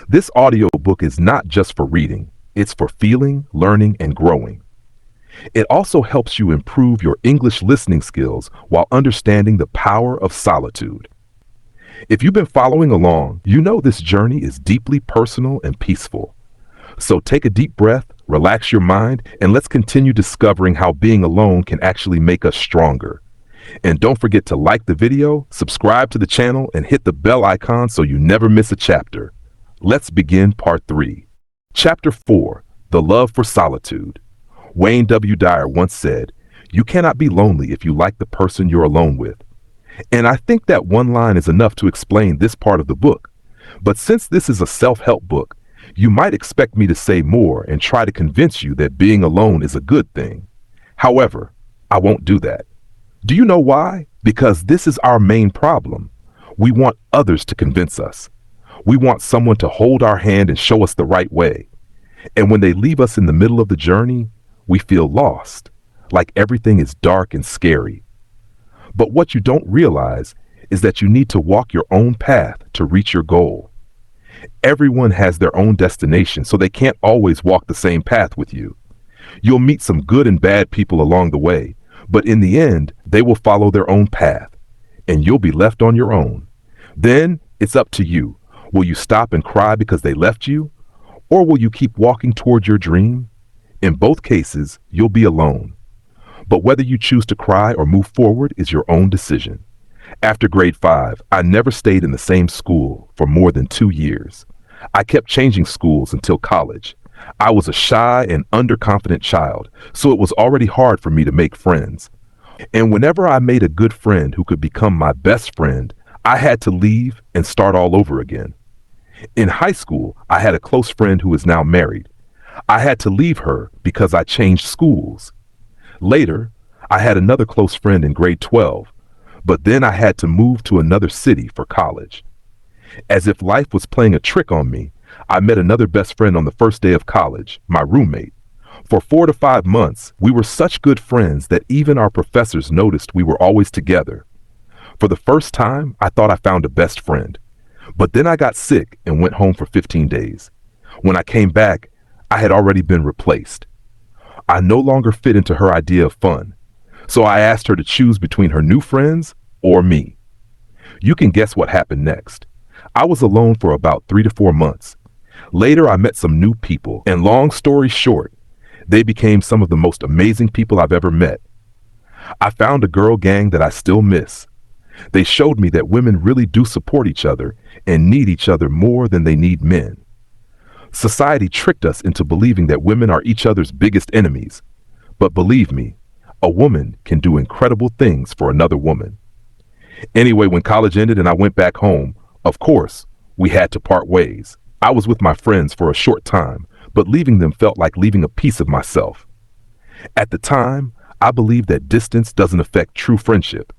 This audiobook is not just for reading, it's for feeling, learning, and growing. It also helps you improve your English listening skills while understanding the power of solitude. If you've been following along, you know this journey is deeply personal and peaceful. So take a deep breath, relax your mind, and let's continue discovering how being alone can actually make us stronger. And don't forget to like the video, subscribe to the channel, and hit the bell icon so you never miss a chapter. Let's begin part 3. Chapter 4, The Love for Solitude. Wayne W. Dyer once said, "You cannot be lonely if you like the person you're alone with." And I think that one line is enough to explain this part of the book. But since this is a self-help book, you might expect me to say more and try to convince you that being alone is a good thing. However, I won't do that. Do you know why? Because this is our main problem. We want others to convince us. We want someone to hold our hand and show us the right way. And when they leave us in the middle of the journey, we feel lost, like everything is dark and scary. But what you don't realize is that you need to walk your own path to reach your goal. Everyone has their own destination, so they can't always walk the same path with you. You'll meet some good and bad people along the way, but in the end, they will follow their own path, and you'll be left on your own. Then it's up to you. Will you stop and cry because they left you? Or will you keep walking toward your dream? In both cases, you'll be alone. But whether you choose to cry or move forward is your own decision. After grade 5, I never stayed in the same school for more than 2 years. I kept changing schools until college. I was a shy and underconfident child, so it was already hard for me to make friends. And whenever I made a good friend who could become my best friend, I had to leave and start all over again. In high school, I had a close friend who is now married. I had to leave her because I changed schools. Later, I had another close friend in grade 12, but then I had to move to another city for college. As if life was playing a trick on me, I met another best friend on the first day of college, my roommate. For 4 to 5 months, we were such good friends that even our professors noticed we were always together. For the first time, I thought I found a best friend. But then I got sick and went home for 15 days. When I came back, I had already been replaced. I no longer fit into her idea of fun, so I asked her to choose between her new friends or me. You can guess what happened next. I was alone for about 3 to 4 months. Later, I met some new people, and long story short, they became some of the most amazing people I've ever met. I found a girl gang that I still miss. They showed me that women really do support each other and need each other more than they need men. Society tricked us into believing that women are each other's biggest enemies. But believe me, a woman can do incredible things for another woman. Anyway, when college ended and I went back home, of course, we had to part ways. I was with my friends for a short time, but leaving them felt like leaving a piece of myself. At the time, I believed that distance doesn't affect true friendship.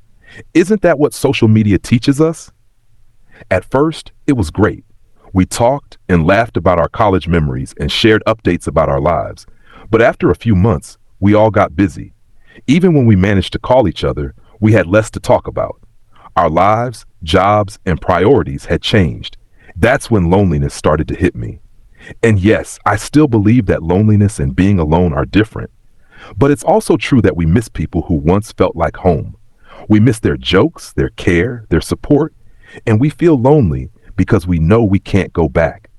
Isn't that what social media teaches us? At first, it was great. We talked and laughed about our college memories and shared updates about our lives. But after a few months, we all got busy. Even when we managed to call each other, we had less to talk about. Our lives, jobs, and priorities had changed. That's when loneliness started to hit me. And yes, I still believe that loneliness and being alone are different. But it's also true that we miss people who once felt like home. We miss their jokes, their care, their support, and we feel lonely because we know we can't go back.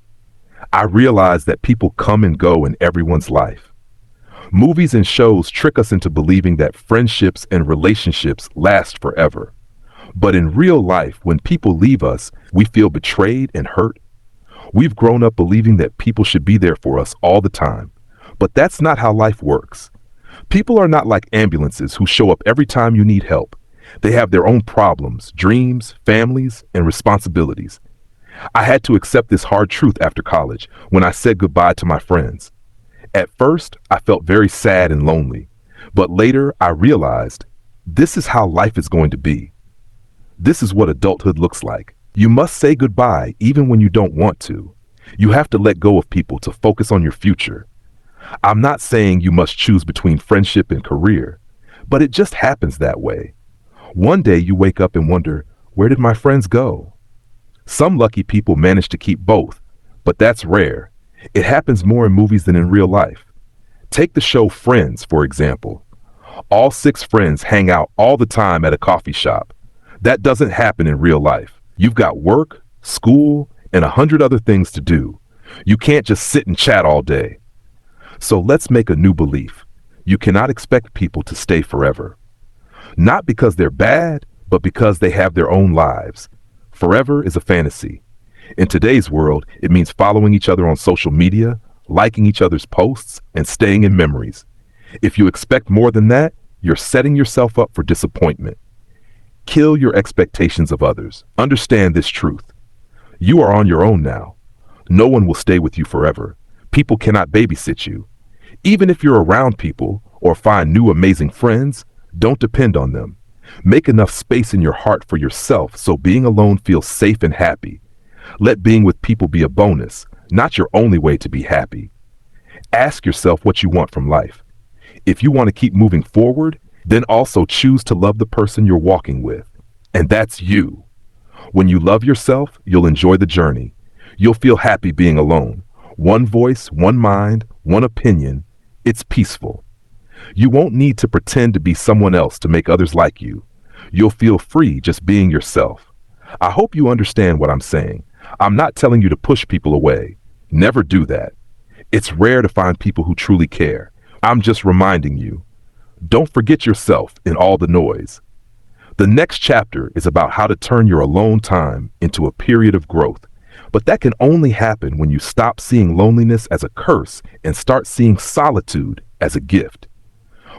I realize that people come and go in everyone's life. Movies and shows trick us into believing that friendships and relationships last forever. But in real life, when people leave us, we feel betrayed and hurt. We've grown up believing that people should be there for us all the time. But that's not how life works. People are not like ambulances who show up every time you need help. They have their own problems, dreams, families, and responsibilities. I had to accept this hard truth after college when I said goodbye to my friends. At first, I felt very sad and lonely, but later I realized this is how life is going to be. This is what adulthood looks like. You must say goodbye even when you don't want to. You have to let go of people to focus on your future. I'm not saying you must choose between friendship and career, but it just happens that way. One day you wake up and wonder, where did my friends go? Some lucky people manage to keep both, But that's rare. It happens more in movies than in real life. Take the show Friends, for example. All six friends hang out all the time at a coffee shop. That doesn't happen in real life. You've got work, school, and 100 other things to do. You can't just sit and chat all day. So let's make a new belief. You cannot expect people to stay forever. Not because they're bad, but because they have their own lives. Forever is a fantasy. In today's world, it means following each other on social media, liking each other's posts, and staying in memories. If you expect more than that, you're setting yourself up for disappointment. Kill your expectations of others. Understand this truth. You are on your own now. No one will stay with you forever. People cannot babysit you. Even if you're around people or find new amazing friends, don't depend on them. Make enough space in your heart for yourself so being alone feels safe and happy. Let being with people be a bonus, not your only way to be happy. Ask yourself what you want from life. If you want to keep moving forward, then also choose to love the person you're walking with. And that's you. When you love yourself, you'll enjoy the journey. You'll feel happy being alone. One voice, one mind, one opinion. It's peaceful. You won't need to pretend to be someone else to make others like you. You'll feel free just being yourself. I hope you understand what I'm saying. I'm not telling you to push people away. Never do that. It's rare to find people who truly care. I'm just reminding you. Don't forget yourself in all the noise. The next chapter is about how to turn your alone time into a period of growth. But that can only happen when you stop seeing loneliness as a curse and start seeing solitude as a gift.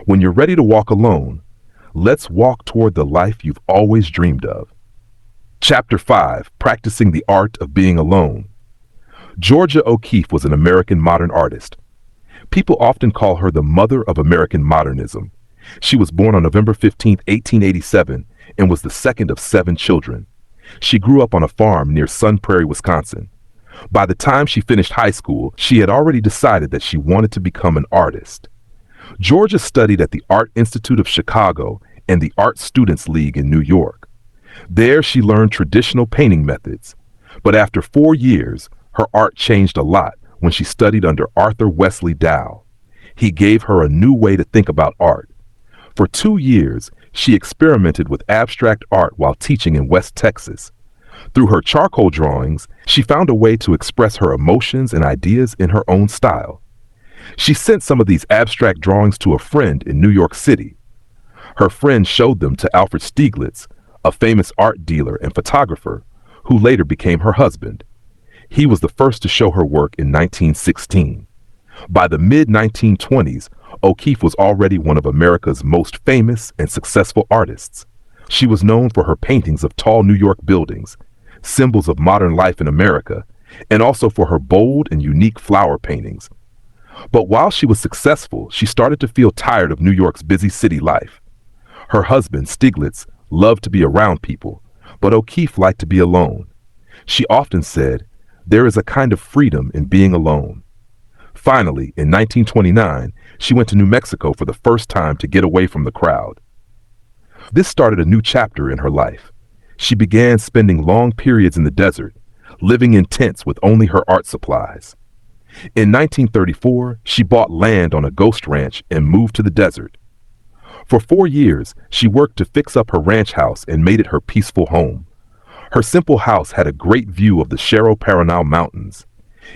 When you're ready to walk alone, let's walk toward the life you've always dreamed of. Chapter 5, Practicing the Art of Being Alone. Georgia O'Keeffe was an American modern artist. People often call her the mother of American modernism. She was born on November 15, 1887, and was the second of 7 children. She grew up on a farm near Sun Prairie, Wisconsin. By the time she finished high school, she had already decided that she wanted to become an artist. Georgia studied at the Art Institute of Chicago and the Art Students League in New York. There she learned traditional painting methods. But after 4 years, her art changed a lot when she studied under Arthur Wesley Dow. He gave her a new way to think about art. For 2 years, she experimented with abstract art while teaching in West Texas. Through her charcoal drawings, she found a way to express her emotions and ideas in her own style. She sent some of these abstract drawings to a friend in New York City. Her friend showed them to Alfred Stieglitz, a famous art dealer and photographer, who later became her husband. He was the first to show her work in 1916. By the mid-1920s, O'Keeffe was already one of America's most famous and successful artists. She was known for her paintings of tall New York buildings, symbols of modern life in America, and also for her bold and unique flower paintings. But while she was successful, she started to feel tired of New York's busy city life. Her husband, Stieglitz, loved to be around people, but O'Keeffe liked to be alone. She often said, "There is a kind of freedom in being alone." Finally, in 1929, she went to New Mexico for the first time to get away from the crowd. This started a new chapter in her life. She began spending long periods in the desert, living in tents with only her art supplies. In 1934, she bought land on a ghost ranch and moved to the desert. For 4 years, she worked to fix up her ranch house and made it her peaceful home. Her simple house had a great view of the Cerro Paranal Mountains.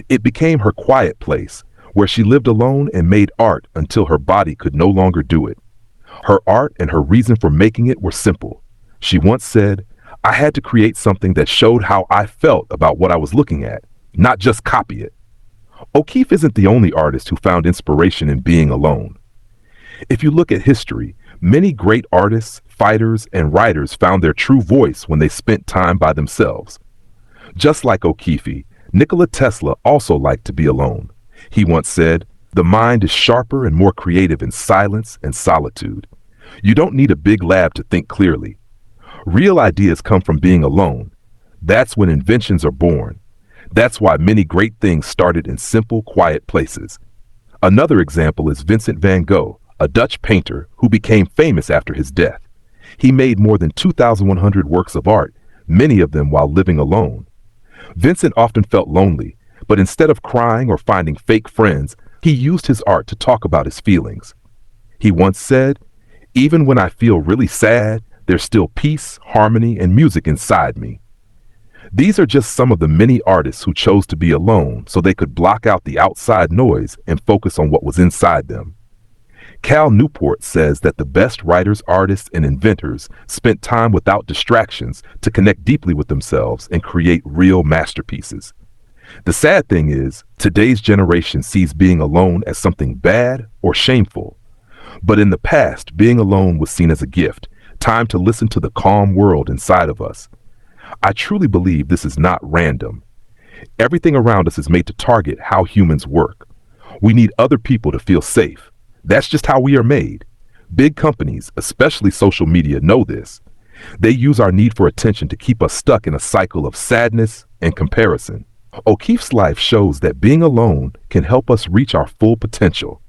It became her quiet place, where she lived alone and made art until her body could no longer do it. Her art and her reason for making it were simple. She once said, "I had to create something that showed how I felt about what I was looking at, not just copy it." O'Keeffe isn't the only artist who found inspiration in being alone. If you look at history, many great artists, fighters, and writers found their true voice when they spent time by themselves. Just like O'Keeffe, Nikola Tesla also liked to be alone. He once said, "The mind is sharper and more creative in silence and solitude." You don't need a big lab to think clearly. Real ideas come from being alone. That's when inventions are born. That's why many great things started in simple, quiet places. Another example is Vincent van Gogh, a Dutch painter who became famous after his death. He made more than 2,100 works of art, many of them while living alone. Vincent often felt lonely But instead of crying or finding fake friends, he used his art to talk about his feelings. He once said, "Even when I feel really sad, there's still peace, harmony, and music inside me." These are just some of the many artists who chose to be alone so they could block out the outside noise and focus on what was inside them. Cal Newport says that the best writers, artists, and inventors spent time without distractions to connect deeply with themselves and create real masterpieces. The sad thing is, today's generation sees being alone as something bad or shameful. But in the past, being alone was seen as a gift, time to listen to the calm world inside of us. I truly believe this is not random. Everything around us is made to target how humans work. We need other people to feel safe. That's just how we are made. Big companies, especially social media, know this. They use our need for attention to keep us stuck in a cycle of sadness and comparison. O'Keefe's life shows that being alone can help us reach our full potential.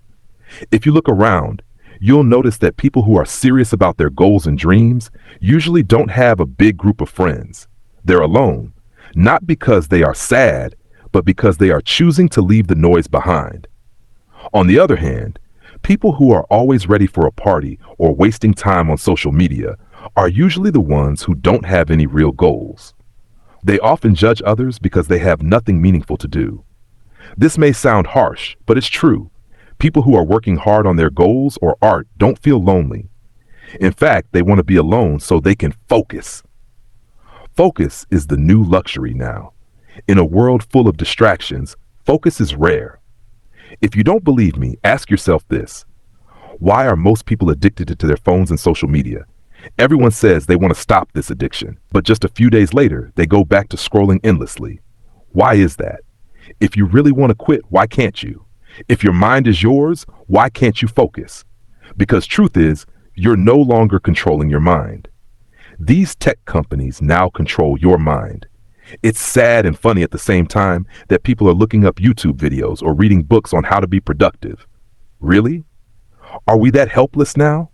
If you look around, you'll notice that people who are serious about their goals and dreams usually don't have a big group of friends. They're alone, not because they are sad, but because they are choosing to leave the noise behind. On the other hand, people who are always ready for a party or wasting time on social media are usually the ones who don't have any real goals. They often judge others because they have nothing meaningful to do. This may sound harsh, but it's true. People who are working hard on their goals or art don't feel lonely. In fact, they want to be alone so they can focus. Focus is the new luxury now. In a world full of distractions, focus is rare. If you don't believe me, ask yourself this. Why are most people addicted to their phones and social media? Everyone says they want to stop this addiction, but just a few days later, they go back to scrolling endlessly. Why is that? If you really want to quit, why can't you? If your mind is yours, why can't you focus? Because truth is, you're no longer controlling your mind. These tech companies now control your mind. It's sad and funny at the same time that people are looking up YouTube videos or reading books on how to be productive. Really? Are we that helpless now?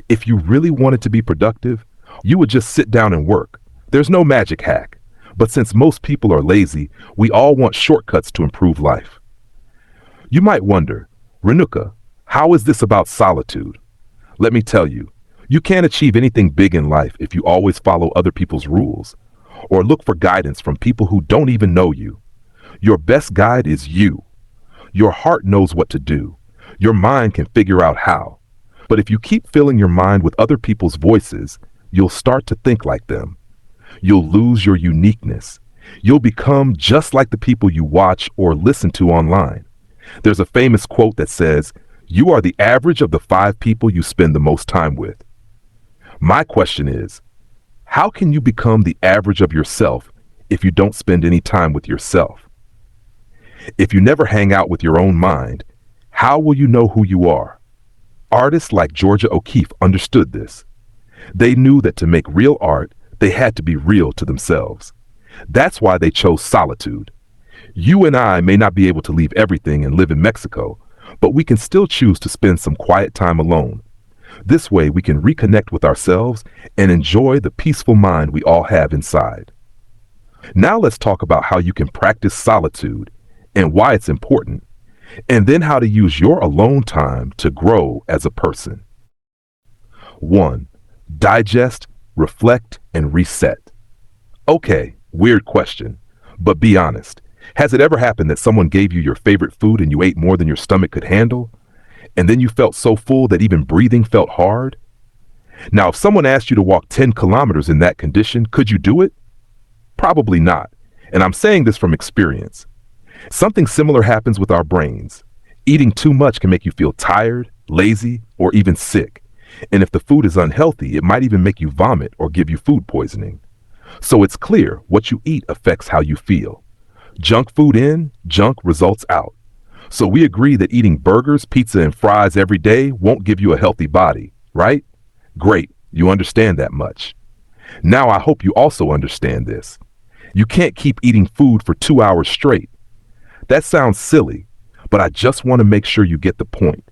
If you really wanted to be productive, you would just sit down and work. There's no magic hack. But since most people are lazy, we all want shortcuts to improve life. You might wonder, Renuka, how is this about solitude? Let me tell you, you can't achieve anything big in life if you always follow other people's rules or look for guidance from people who don't even know you. Your best guide is you. Your heart knows what to do. Your mind can figure out how. But if you keep filling your mind with other people's voices, you'll start to think like them. You'll lose your uniqueness. You'll become just like the people you watch or listen to online. There's a famous quote that says, "You are the average of the 5 people you spend the most time with." My question is, how can you become the average of yourself if you don't spend any time with yourself? If you never hang out with your own mind, how will you know who you are? Artists like Georgia O'Keeffe understood this. They knew that to make real art, they had to be real to themselves. That's why they chose solitude. You and I may not be able to leave everything and live in Mexico, but we can still choose to spend some quiet time alone. This way we can reconnect with ourselves and enjoy the peaceful mind we all have inside. Now let's talk about how you can practice solitude and why it's important, and then how to use your alone time to grow as a person. 1. Digest, reflect, and reset. Okay, weird question, but be honest. Has it ever happened that someone gave you your favorite food and you ate more than your stomach could handle? And then you felt so full that even breathing felt hard? Now, if someone asked you to walk 10 kilometers in that condition, could you do it? Probably not. And I'm saying this from experience. Something similar happens with our brains. Eating too much can make you feel tired, lazy, or even sick. And if the food is unhealthy, it might even make you vomit or give you food poisoning. So it's clear what you eat affects how you feel. Junk food in, junk results out. So we agree that eating burgers, pizza, and fries every day won't give you a healthy body, right? Great, you understand that much. Now I hope you also understand this. You can't keep eating food for 2 hours straight. That sounds silly, but I just want to make sure you get the point.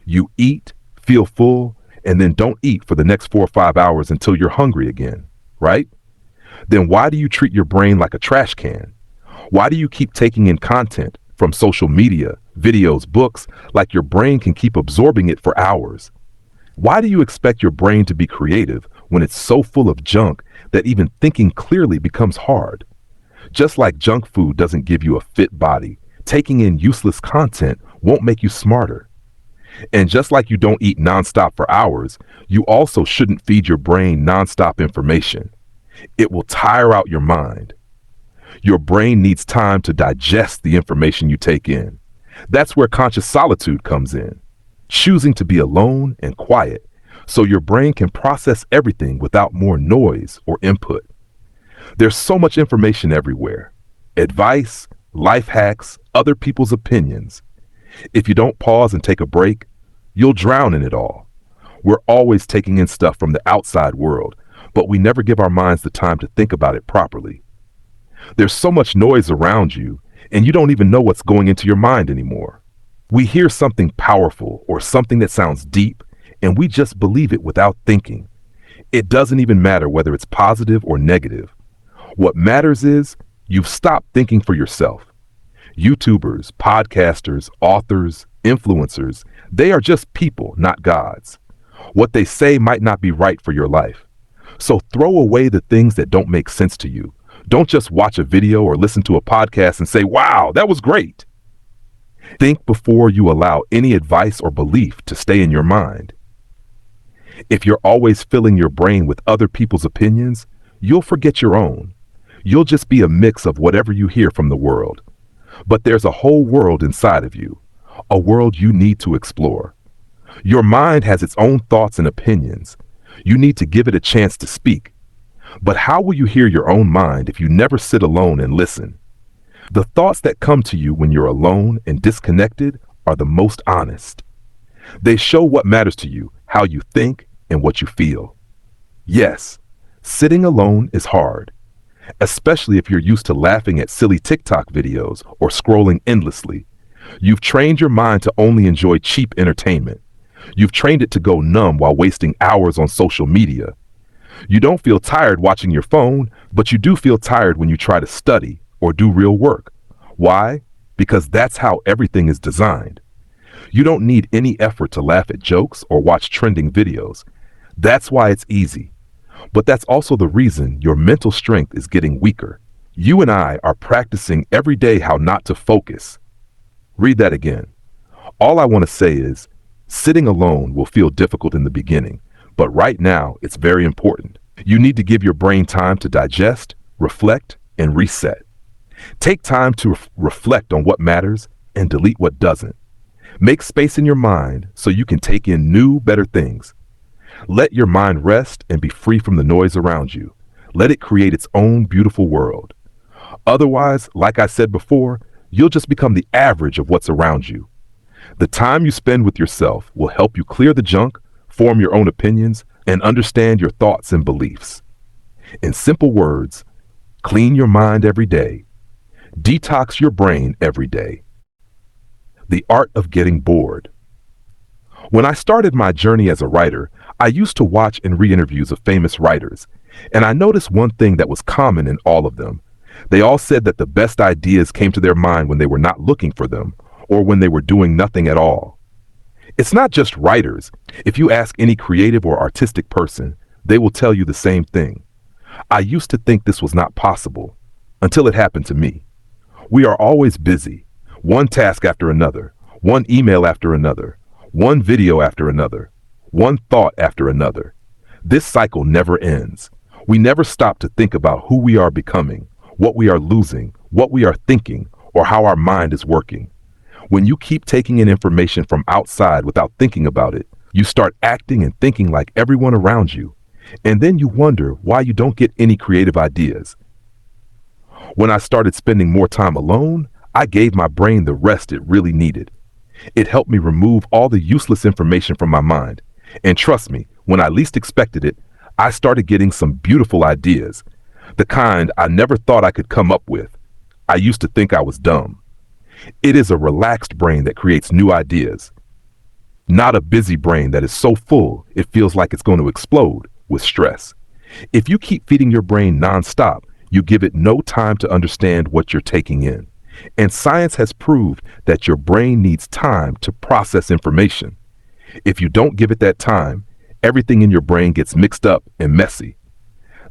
You eat, feel full, and then don't eat for the next 4 or 5 hours until you're hungry again, right? Then why do you treat your brain like a trash can? Why do you keep taking in content from social media, videos, books, like your brain can keep absorbing it for hours? Why do you expect your brain to be creative when it's so full of junk that even thinking clearly becomes hard? Just like junk food doesn't give you a fit body, taking in useless content won't make you smarter. And just like you don't eat nonstop for hours, you also shouldn't feed your brain nonstop information. It will tire out your mind. Your brain needs time to digest the information you take in. That's where conscious solitude comes in, choosing to be alone and quiet so your brain can process everything without more noise or input. There's so much information everywhere. Advice, life hacks, other people's opinions. If you don't pause and take a break, you'll drown in it all. We're always taking in stuff from the outside world, but we never give our minds the time to think about it properly. There's so much noise around you, and you don't even know what's going into your mind anymore. We hear something powerful or something that sounds deep, and we just believe it without thinking. It doesn't even matter whether it's positive or negative. What matters is you've stopped thinking for yourself. YouTubers, podcasters, authors, influencers, they are just people, not gods. What they say might not be right for your life. So throw away the things that don't make sense to you. Don't just watch a video or listen to a podcast and say, "Wow, that was great." Think before you allow any advice or belief to stay in your mind. If you're always filling your brain with other people's opinions, you'll forget your own. You'll just be a mix of whatever you hear from the world. But there's a whole world inside of you, a world you need to explore. Your mind has its own thoughts and opinions. You need to give it a chance to speak. But how will you hear your own mind if you never sit alone and listen? The thoughts that come to you when you're alone and disconnected are the most honest. They show what matters to you, how you think, and what you feel. Yes, sitting alone is hard, especially if you're used to laughing at silly TikTok videos or scrolling endlessly. You've trained your mind to only enjoy cheap entertainment. You've trained it to go numb while wasting hours on social media. You don't feel tired watching your phone, but you do feel tired when you try to study or do real work. Why? Because that's how everything is designed. You don't need any effort to laugh at jokes or watch trending videos. That's why it's easy. But that's also the reason your mental strength is getting weaker. You and I are practicing every day how not to focus. Read that again. All I want to say is, sitting alone will feel difficult in the beginning, but right now it's very important. You need to give your brain time to digest, reflect, and reset. Take time to reflect on what matters and delete what doesn't. Make space in your mind so you can take in new, better things. Let your mind rest and be free from the noise around you. Let it create its own beautiful world. Otherwise, like I said before, you'll just become the average of what's around you. The time you spend with yourself will help you clear the junk, form your own opinions, and understand your thoughts and beliefs. In simple words, clean your mind every day. Detox your brain every day. The art of getting bored. When I started my journey as a writer, I used to watch and read interviews of famous writers, and I noticed one thing that was common in all of them. They all said that the best ideas came to their mind when they were not looking for them, or when they were doing nothing at all. It's not just writers. If you ask any creative or artistic person, they will tell you the same thing. I used to think this was not possible, until it happened to me. We are always busy, one task after another, one email after another, one video after another, one thought after another. This cycle never ends. We never stop to think about who we are becoming, what we are losing, what we are thinking, or how our mind is working. When you keep taking in information from outside without thinking about it, you start acting and thinking like everyone around you, and then you wonder why you don't get any creative ideas. When I started spending more time alone, I gave my brain the rest it really needed. It helped me remove all the useless information from my mind. And trust me, when I least expected it, I started getting some beautiful ideas, the kind I never thought I could come up with. I used to think I was dumb. It is a relaxed brain that creates new ideas, not a busy brain that is so full it feels like it's going to explode with stress. If you keep feeding your brain nonstop, You give it no time to understand what you're taking in. And science has proved that your brain needs time to process information. If you don't give it that time, everything in your brain gets mixed up and messy.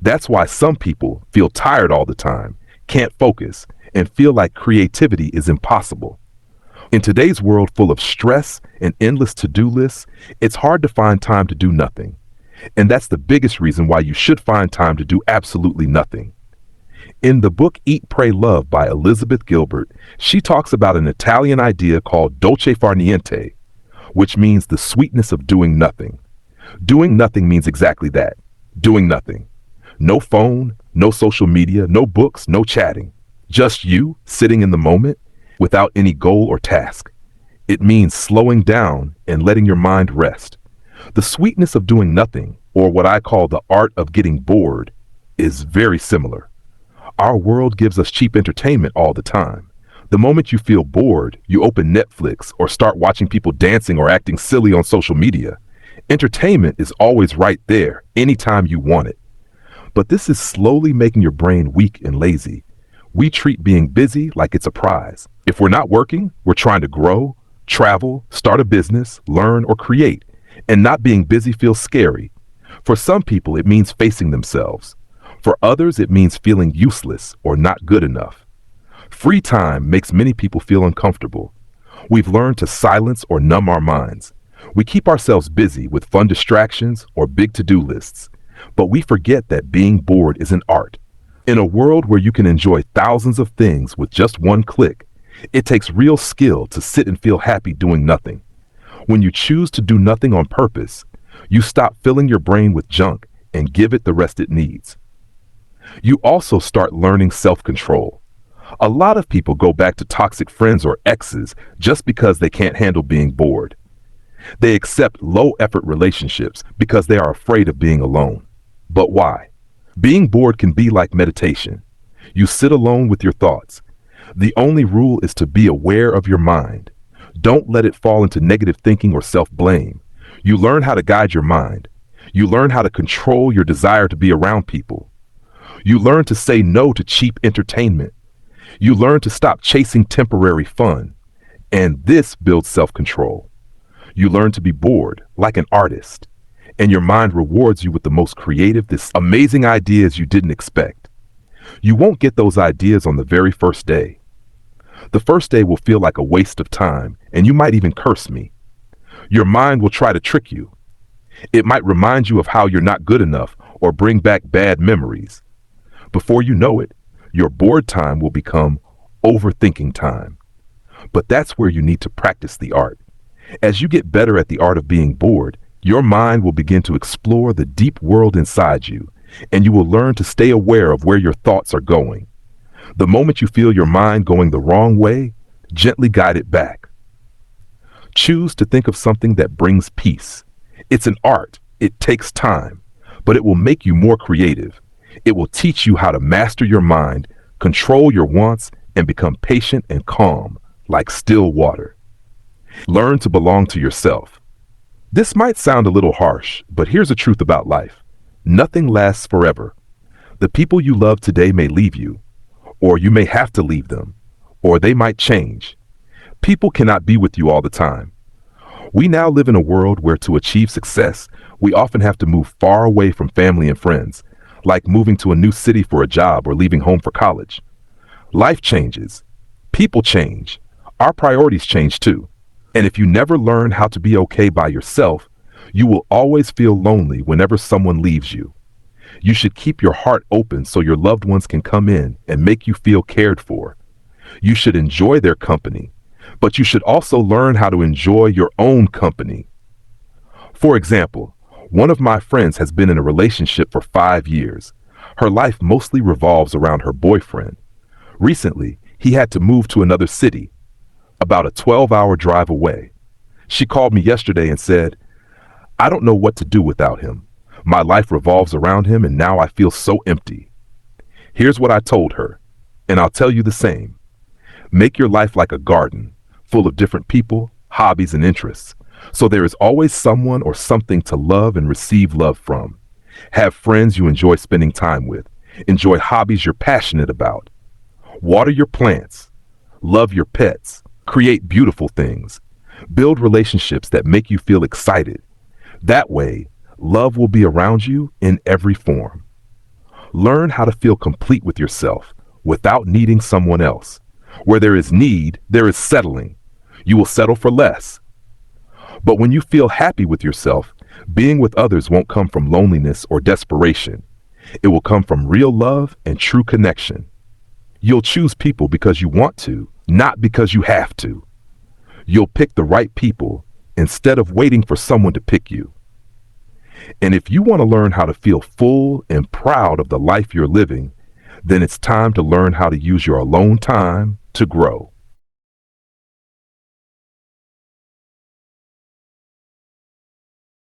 That's why some people feel tired all the time, can't focus, and feel like creativity is impossible. In today's world full of stress and endless to-do lists, it's hard to find time to do nothing. And that's the biggest reason why you should find time to do absolutely nothing. In the book Eat, Pray, Love by Elizabeth Gilbert, she talks about an Italian idea called dolce far niente, which means the sweetness of doing nothing. Doing nothing means exactly that, doing nothing. No phone, no social media, no books, no chatting. Just you sitting in the moment without any goal or task. It means slowing down and letting your mind rest. The sweetness of doing nothing, or what I call the art of getting bored, is very similar. Our world gives us cheap entertainment all the time. The moment you feel bored, you open Netflix or start watching people dancing or acting silly on social media. Entertainment is always right there, anytime you want it. But this is slowly making your brain weak and lazy. We treat being busy like it's a prize. If we're not working, we're trying to grow, travel, start a business, learn, or create. And not being busy feels scary. For some people, it means facing themselves. For others, it means feeling useless or not good enough. Free time makes many people feel uncomfortable. We've learned to silence or numb our minds. We keep ourselves busy with fun distractions or big to-do lists. But we forget that being bored is an art. In a world where you can enjoy thousands of things with just one click, it takes real skill to sit and feel happy doing nothing. When you choose to do nothing on purpose, you stop filling your brain with junk and give it the rest it needs. You also start learning self-control. A lot of people go back to toxic friends or exes just because they can't handle being bored. They accept low-effort relationships because they are afraid of being alone. But why? Being bored can be like meditation. You sit alone with your thoughts. The only rule is to be aware of your mind. Don't let it fall into negative thinking or self-blame. You learn how to guide your mind. You learn how to control your desire to be around people. You learn to say no to cheap entertainment. You learn to stop chasing temporary fun. And this builds self-control. You learn to be bored, like an artist. And your mind rewards you with the most creative, this amazing ideas you didn't expect. You won't get those ideas on the very first day. The first day will feel like a waste of time, and you might even curse me. Your mind will try to trick you. It might remind you of how you're not good enough or bring back bad memories. Before you know it, your bored time will become overthinking time. But that's where you need to practice the art. As you get better at the art of being bored, your mind will begin to explore the deep world inside you, and you will learn to stay aware of where your thoughts are going. The moment you feel your mind going the wrong way, gently guide it back. Choose to think of something that brings peace. It's an art. It takes time, but it will make you more creative. It will teach you how to master your mind, control your wants, and become patient and calm, like still water. Learn to belong to yourself. This might sound a little harsh, but here's the truth about life. Nothing lasts forever. The people you love today may leave you, or you may have to leave them, or they might change. People cannot be with you all the time. We now live in a world where to achieve success, we often have to move far away from family and friends, like moving to a new city for a job or leaving home for college. Life changes. People change. Our priorities change too. And if you never learn how to be okay by yourself, you will always feel lonely whenever someone leaves you. You should keep your heart open so your loved ones can come in and make you feel cared for. You should enjoy their company, but you should also learn how to enjoy your own company. For example, one of my friends has been in a relationship for 5 years. Her life mostly revolves around her boyfriend. Recently, he had to move to another city, about a 12-hour drive away. She called me yesterday and said, "I don't know what to do without him. My life revolves around him and now I feel so empty." Here's what I told her, and I'll tell you the same. Make your life like a garden, full of different people, hobbies, and interests, so there is always someone or something to love and receive love from. Have friends you enjoy spending time with, Enjoy hobbies you're passionate about. Water your plants. Love your pets. Create beautiful things. Build relationships that make you feel excited. That way, love will be around you in every form. Learn how to feel complete with yourself without needing someone else. Where there is need, there is settling. You will settle for less. But when you feel happy with yourself, being with others won't come from loneliness or desperation. It will come from real love and true connection. You'll choose people because you want to, not because you have to. You'll pick the right people instead of waiting for someone to pick you. And if you want to learn how to feel full and proud of the life you're living, then it's time to learn how to use your alone time to grow.